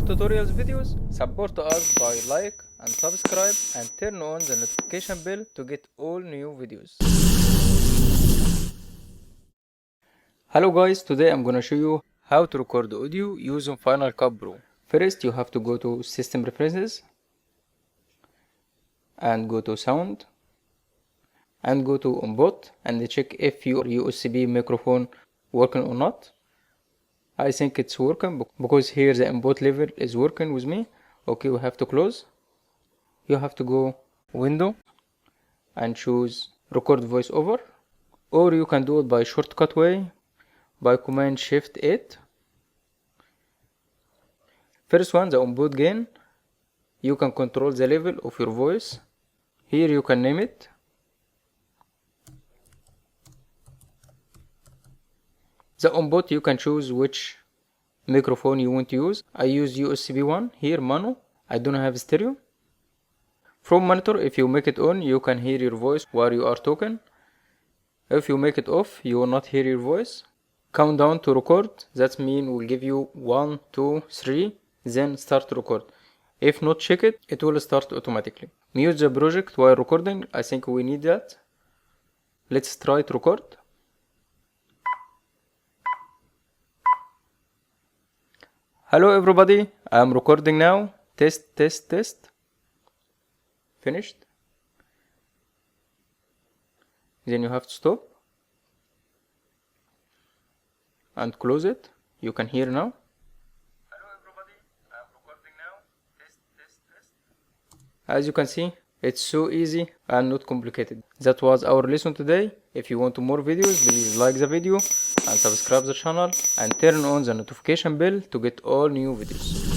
tutorials videos, support us by like and subscribe and turn on the notification bell to get all new videos. Hello guys, today I'm gonna show you how to record audio using Final Cut Pro. First you have to go to System Preferences and go to Sound and go to Input and check if your USB microphone working or not. I think it's working because here the input level is working with me. Okay, we have to close. You have to go Window and choose Record Voiceover, or you can do it by shortcut way by Command Shift 8. First one, the input gain. You can control the level of your voice. Here you can name it. The input you can choose which microphone you want to use. I use USB 1 here, mono. I don't have stereo. From monitor, if you make it on, you can hear your voice while you are talking. If you make it off, you will not hear your voice. Countdown to record, that means we'll give you 1, 2, 3, then start to record. If not check it, it will start automatically. Mute the project while recording, I think we need that. Let's try to record. Hello everybody, I am recording now. Test, test, test. Finished. Then you have to stop and close it. You can hear now. Hello everybody, I am recording now. Test, test, test. As you can see, it's so easy and not complicated. That was our lesson today. If you want more videos, please like the video and subscribe the channel and turn on the notification bell to get all new videos.